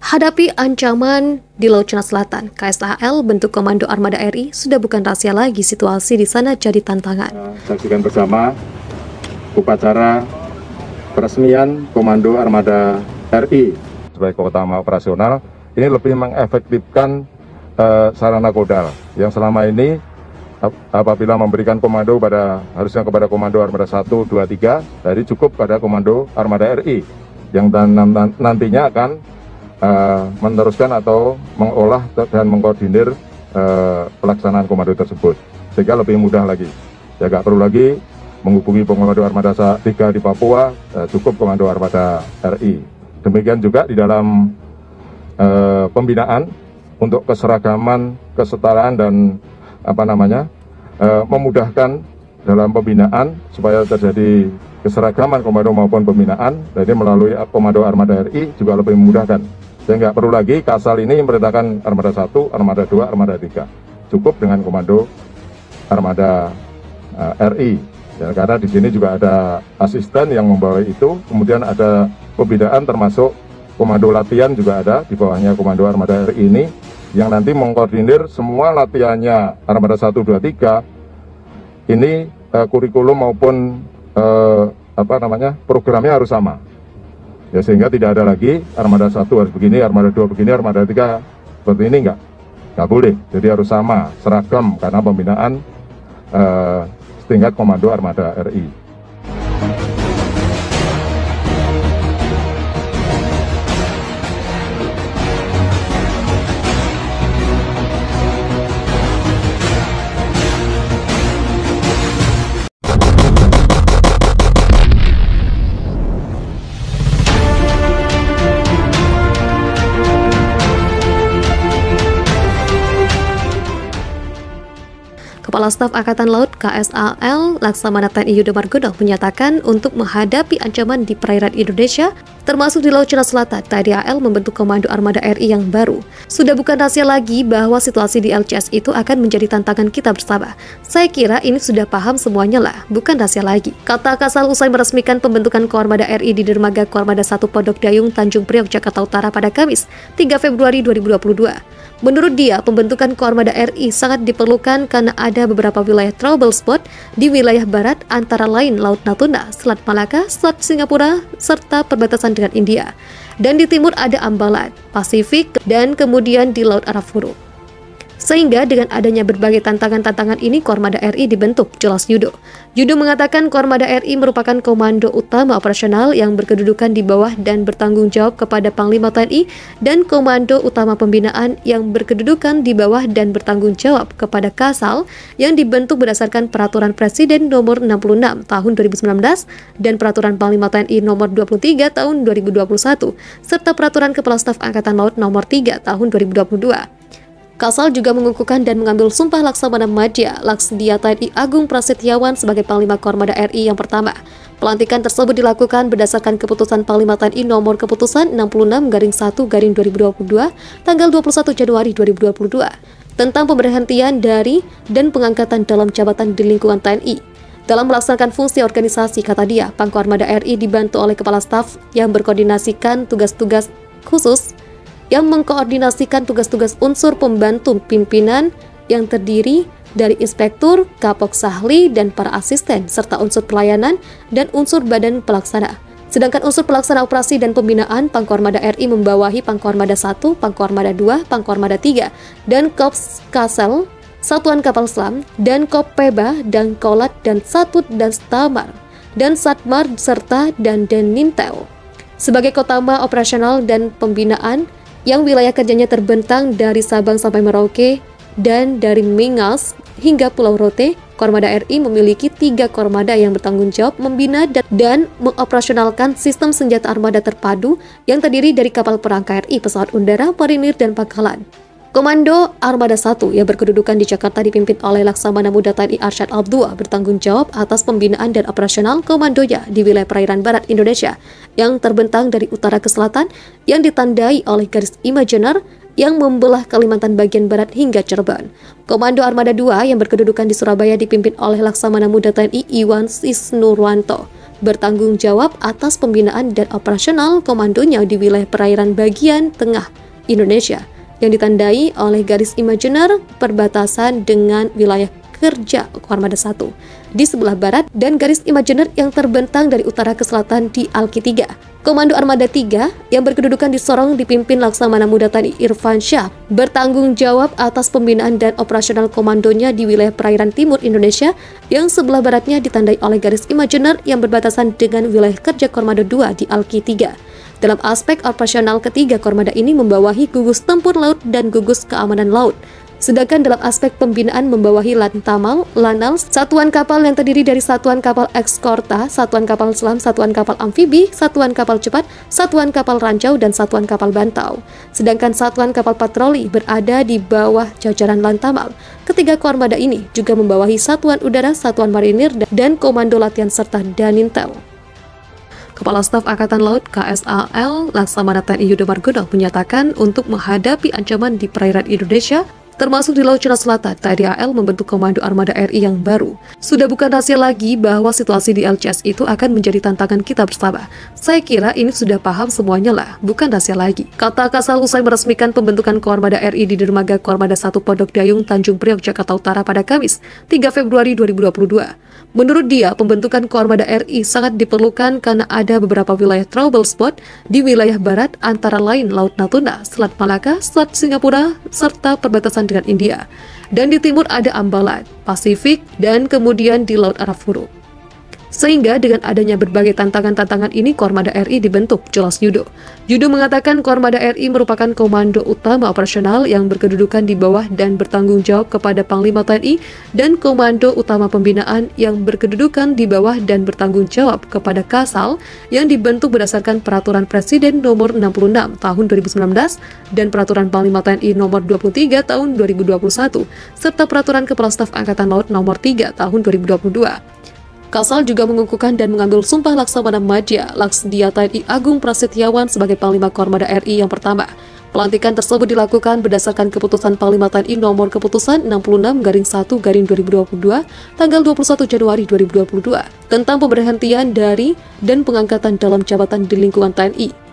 Hadapi ancaman di Laut Cina Selatan, KSAL bentuk Komando Armada RI sudah bukan rahasia lagi, situasi di sana jadi tantangan. Saksikan bersama upacara peresmian Komando Armada RI sebagai kota operasional. Ini lebih mengefektifkan sarana kodal yang selama ini apabila memberikan komando harusnya kepada Komando Armada 1, 2, 3, jadi cukup pada Komando Armada RI yang nantinya akan meneruskan atau mengolah dan mengkoordinir pelaksanaan komando tersebut, sehingga lebih mudah lagi. Ya, nggak perlu lagi menghubungi Komando Armada 3 di Papua, cukup Komando Armada RI. Demikian juga di dalam pembinaan untuk keseragaman, kesetaraan dan memudahkan dalam pembinaan supaya terjadi keseragaman komando maupun pembinaan. Jadi melalui Komando Armada RI juga lebih memudahkan. Jadi nggak perlu lagi Kasal ini memerintahkan Armada 1, Armada 2, Armada 3. Cukup dengan Komando Armada RI. Ya, karena di sini juga ada asisten yang membawa itu, kemudian ada pembinaan termasuk komando latihan juga ada di bawahnya Komando Armada RI ini yang nanti mengkoordinir semua latihannya Armada 1, 2, 3. Ini kurikulum maupun programnya harus sama. Ya, sehingga tidak ada lagi Armada 1 harus begini, Armada 2 begini, Armada 3 seperti ini, nggak boleh. Jadi harus sama, seragam, karena pembinaan setingkat Komando Armada RI. Kepala Staf Angkatan Laut KSAL Laksamana TNI Yudo Margono menyatakan untuk menghadapi ancaman di perairan Indonesia, termasuk di Laut Cina Selatan, TNI AL membentuk Komando Armada RI yang baru. Sudah bukan rahasia lagi bahwa situasi di LCS itu akan menjadi tantangan kita bersama. Saya kira ini sudah paham semuanya lah, bukan rahasia lagi, kata Kasal usai meresmikan pembentukan Koarmada RI di Dermaga Koarmada 1 Pondok Dayung, Tanjung Priok, Jakarta Utara pada Kamis, 3 Februari 2022. Menurut dia, pembentukan Koarmada RI sangat diperlukan karena ada beberapa wilayah trouble spot di wilayah barat antara lain Laut Natuna, Selat Malaka, Selat Singapura, serta perbatasan dengan India. Dan di timur ada Ambalat, Pasifik, dan kemudian di Laut Arafuru. Sehingga dengan adanya berbagai tantangan-tantangan ini, Koarmada RI dibentuk, jelas Yudo. Yudo mengatakan Koarmada RI merupakan komando utama operasional yang berkedudukan di bawah dan bertanggung jawab kepada Panglima TNI, dan komando utama pembinaan yang berkedudukan di bawah dan bertanggung jawab kepada Kasal yang dibentuk berdasarkan Peraturan Presiden Nomor 66 Tahun 2019 dan Peraturan Panglima TNI Nomor 23 Tahun 2021 serta Peraturan Kepala Staf Angkatan Laut Nomor 3 Tahun 2022. Kasal juga mengukuhkan dan mengambil sumpah Laksamana Madya Laksdia TNI Agung Prasetyawan sebagai Panglima Koarmada RI yang pertama. Pelantikan tersebut dilakukan berdasarkan keputusan Panglima TNI nomor keputusan 66/1/2022 tanggal 21 Januari 2022 tentang pemberhentian dari dan pengangkatan dalam jabatan di lingkungan TNI. Dalam melaksanakan fungsi organisasi, kata dia, Pangkoarmada RI dibantu oleh Kepala Staf yang berkoordinasikan tugas-tugas khusus yang mengkoordinasikan tugas-tugas unsur pembantu pimpinan yang terdiri dari inspektur, kapok sahli, dan para asisten, serta unsur pelayanan dan unsur badan pelaksana. Sedangkan unsur pelaksana operasi dan pembinaan, Pangkoarmada RI membawahi Pangkoarmada 1, Pangkoarmada 2, Pangkoarmada 3, dan Korps Kasal, Satuan Kapal Selam, dan Kopeba, dan Kolat, dan Satut, dan Stamar, dan Satmar, serta dan Nintel. Sebagai Kotama operasional dan pembinaan, yang wilayah kerjanya terbentang dari Sabang sampai Merauke dan dari Mingas hingga Pulau Rote, Koarmada RI memiliki 3 Koarmada yang bertanggung jawab membina dan mengoperasionalkan sistem senjata armada terpadu yang terdiri dari kapal perang KRI, pesawat udara, marinir, dan pangkalan. Komando Armada 1 yang berkedudukan di Jakarta dipimpin oleh Laksamana Muda TNI Arsyad Abdullah bertanggung jawab atas pembinaan dan operasional komandonya di wilayah perairan barat Indonesia yang terbentang dari utara ke selatan yang ditandai oleh garis imagener yang membelah Kalimantan bagian barat hingga Cirebon. Komando Armada 2 yang berkedudukan di Surabaya dipimpin oleh Laksamana Muda TNI Iwan Sisnurwanto bertanggung jawab atas pembinaan dan operasional komandonya di wilayah perairan bagian tengah Indonesia yang ditandai oleh garis imajiner perbatasan dengan wilayah kerja Armada 1 di sebelah barat dan garis imajiner yang terbentang dari utara ke selatan di Alki 3. Komando Armada 3 yang berkedudukan di Sorong dipimpin Laksamana Muda TNI Irfan Syah bertanggung jawab atas pembinaan dan operasional komandonya di wilayah perairan timur Indonesia yang sebelah baratnya ditandai oleh garis imajiner yang berbatasan dengan wilayah kerja Kormada 2 di Alki 3. Dalam aspek operasional ketiga Kormada ini membawahi gugus tempur laut dan gugus keamanan laut. Sedangkan dalam aspek pembinaan membawahi Lantamal, Lanal, satuan kapal yang terdiri dari satuan kapal ekskorta, satuan kapal selam, satuan kapal amfibi, satuan kapal cepat, satuan kapal rancau, dan satuan kapal bantau. Sedangkan satuan kapal patroli berada di bawah jajaran Lantamal. Ketiga Kormada ini juga membawahi satuan udara, satuan marinir, dan komando latihan serta Danintel. Kepala Staf Angkatan Laut KSAL Laksamana TNI Yudo Margono menyatakan untuk menghadapi ancaman di perairan Indonesia, termasuk di Laut Cina Selatan, TNI AL membentuk Komando Armada RI yang baru. Sudah bukan rahasia lagi bahwa situasi di LCS itu akan menjadi tantangan kita bersama. Saya kira ini sudah paham semuanya lah, bukan rahasia lagi. Kata Kasal usai meresmikan pembentukan Kormada RI di Dermaga Kormada 1 Pondok Dayung, Tanjung Priok, Jakarta Utara pada Kamis, 3 Februari 2022. Menurut dia, pembentukan Kormada RI sangat diperlukan karena ada beberapa wilayah trouble spot di wilayah barat antara lain Laut Natuna, Selat Malaka, Selat Singapura, serta perbatasan dengan India. Dan di timur ada Ambalat, Pasifik, dan kemudian di Laut Arafuru. Sehingga dengan adanya berbagai tantangan-tantangan ini, Kormada RI dibentuk, jelas Yudo. Yudo mengatakan Kormada RI merupakan komando utama operasional yang berkedudukan di bawah dan bertanggung jawab kepada Panglima TNI dan komando utama pembinaan yang berkedudukan di bawah dan bertanggung jawab kepada Kasal yang dibentuk berdasarkan Peraturan Presiden Nomor 66 Tahun 2019 dan Peraturan Panglima TNI Nomor 23 Tahun 2021 serta Peraturan Kepala Staf Angkatan Laut Nomor 3 Tahun 2022. Kasal juga mengukuhkan dan mengambil sumpah Laksamana Madya Laksdia TNI Agung Prasetyawan sebagai Panglima Kormada RI yang pertama. Pelantikan tersebut dilakukan berdasarkan keputusan Panglima TNI nomor keputusan 66-1-2022 tanggal 21 Januari 2022 tentang pemberhentian dari dan pengangkatan dalam jabatan di lingkungan TNI.